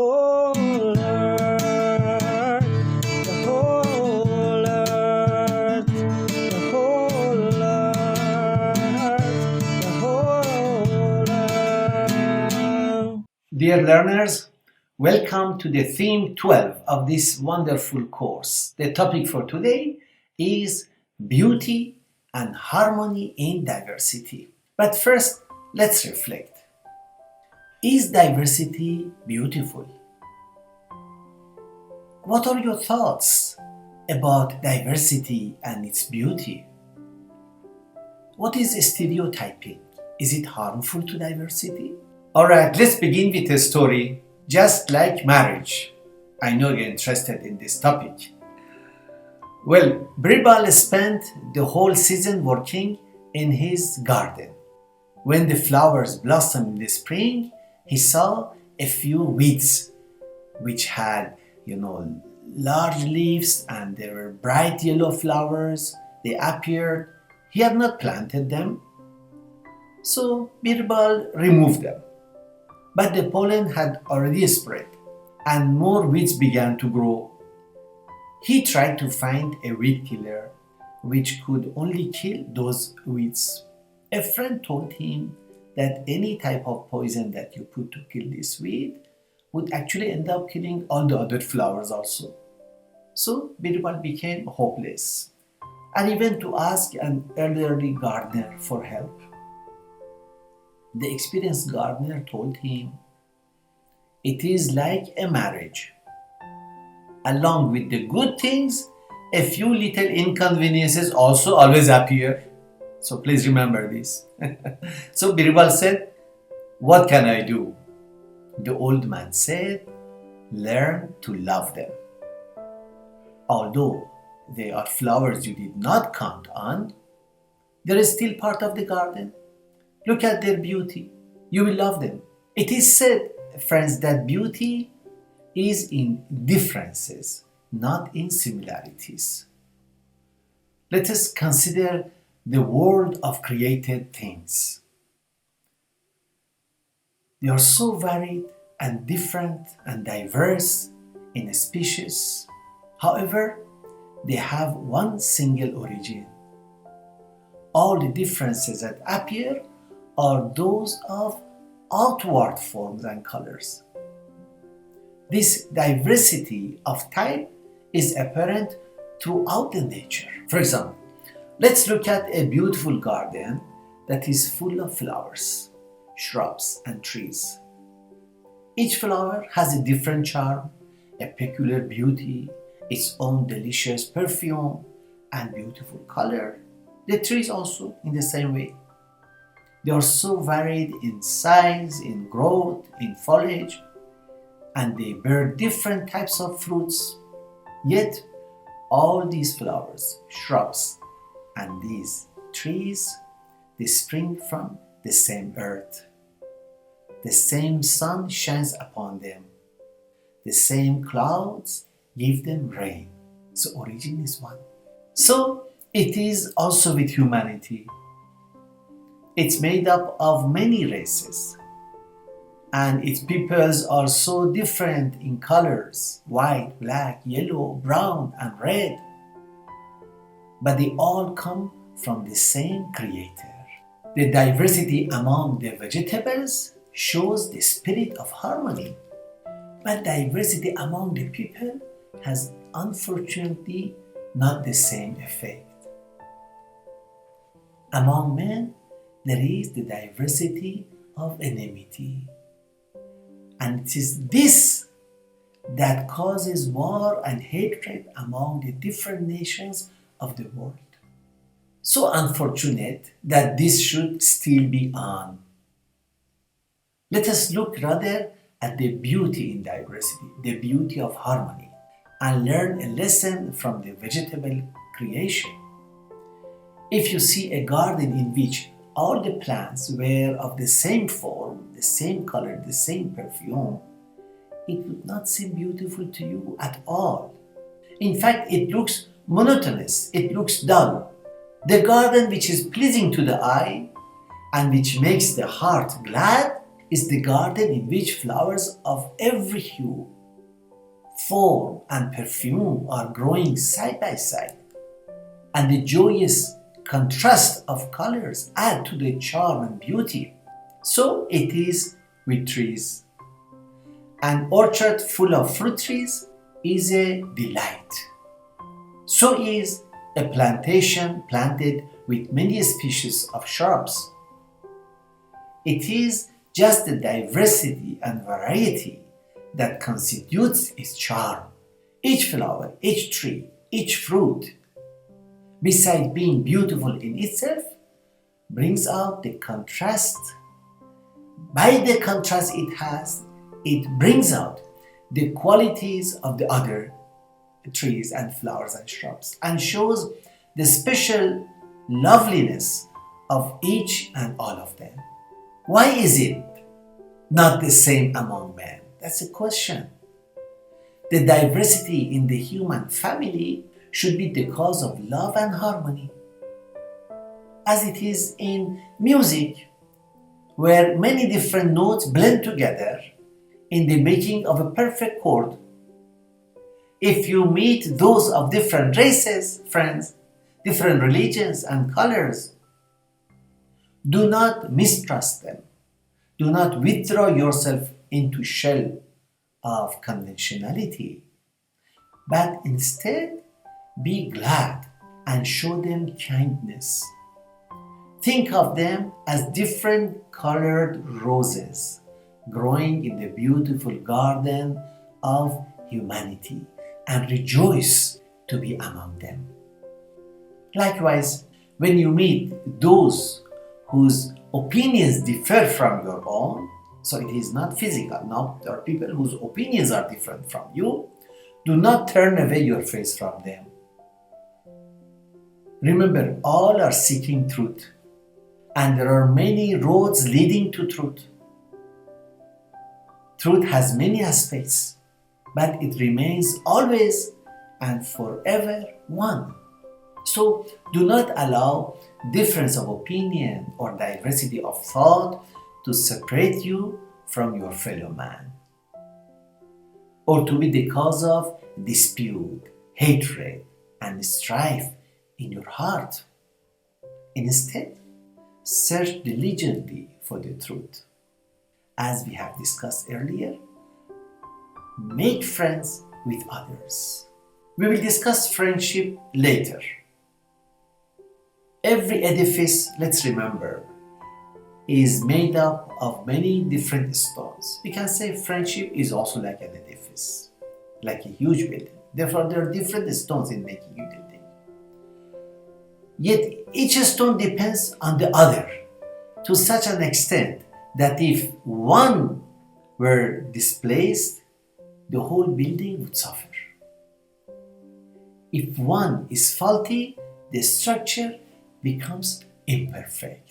whole earth, the whole earth, the whole earth, the whole earth. Dear learners, welcome to the theme 12 of this wonderful course. The topic for today is beauty and harmony in diversity. But first, let's reflect. Is diversity beautiful? What are your thoughts about diversity and its beauty? What is stereotyping? Is it harmful to diversity? Alright, let's begin with a story, just like marriage. I know you're interested in this topic. Well, Birbal spent the whole season working in his garden. When the flowers blossomed in the spring, he saw a few weeds which had, large leaves and there were bright yellow flowers. They appeared. He had not planted them. So Birbal removed them. But the pollen had already spread and more weeds began to grow. He tried to find a weed killer which could only kill those weeds. A friend told him that any type of poison that you put to kill this weed would actually end up killing all the other flowers also. So Birbal became hopeless and he went to ask an elderly gardener for help. The experienced gardener told him, "It is like a marriage. Along with the good things, a few little inconveniences also always appear. So please remember this." So Birbal said, "What can I do?" The old man said, "Learn to love them. Although they are flowers you did not count on, they are still part of the garden. Look at their beauty. You will love them." It is said, friends, that beauty is in differences, not in similarities. Let us consider the world of created things. They are so varied and different and diverse in species. However, they have one single origin. All the differences that appear are those of outward forms and colors. This diversity of type is apparent throughout the nature. For example, let's look at a beautiful garden that is full of flowers, shrubs, and trees. Each flower has a different charm, a peculiar beauty, its own delicious perfume, and beautiful color. The trees also in the same way. They are so varied in size, in growth, in foliage, and they bear different types of fruits. Yet, all these flowers, shrubs, and these trees, they spring from the same earth. The same sun shines upon them. The same clouds give them rain. So origin is one. So it is also with humanity. It's made up of many races. And its peoples are so different in colors: white, black, yellow, brown, and red. But they all come from the same Creator. The diversity among the vegetables shows the spirit of harmony. But diversity among the people has unfortunately not the same effect. Among men, there is the diversity of enmity. And it is this that causes war and hatred among the different nations of the world. So unfortunate that this should still be on. Let us look rather at the beauty in diversity, the beauty of harmony, and learn a lesson from the vegetable creation. If you see a garden in which all the plants were of the same form, the same color, the same perfume, it would not seem beautiful to you at all. In fact, it looks monotonous, it looks dull. The garden which is pleasing to the eye and which makes the heart glad is the garden in which flowers of every hue, form, and perfume are growing side by side, and the joyous contrast of colors add to the charm and beauty. So it is with trees. An orchard full of fruit trees is a delight. So is a plantation planted with many species of shrubs. It is just the diversity and variety that constitutes its charm. Each flower, each tree, each fruit, besides being beautiful in itself, brings out the contrast. By the contrast it has, it brings out the qualities of the other trees and flowers and shrubs and shows the special loveliness of each and all of them. Why is it not the same among men? That's a question. The diversity in the human family should be the cause of love and harmony, as it is in music, where many different notes blend together in the making of a perfect chord. If you meet those of different races, friends, different religions and colors, do not mistrust them. Do not withdraw yourself into shell of conventionality, but instead be glad and show them kindness. Think of them as different colored roses growing in the beautiful garden of humanity and rejoice to be among them. Likewise, when you meet those whose opinions differ from your own, so it is not physical, now there are people whose opinions are different from you, do not turn away your face from them. Remember, all are seeking truth, and there are many roads leading to truth. Truth has many aspects, but it remains always and forever one. So do not allow difference of opinion or diversity of thought to separate you from your fellow man, or to be the cause of dispute, hatred, and strife in your heart. Instead, search diligently for the truth. As we have discussed earlier, make friends with others. We will discuss friendship later. Every edifice, let's remember, is made up of many different stones. We can say friendship is also like an edifice, like a huge building. Therefore, there are different stones in making a building. Yet each stone depends on the other to such an extent that if one were displaced, the whole building would suffer. If one is faulty, the structure becomes imperfect.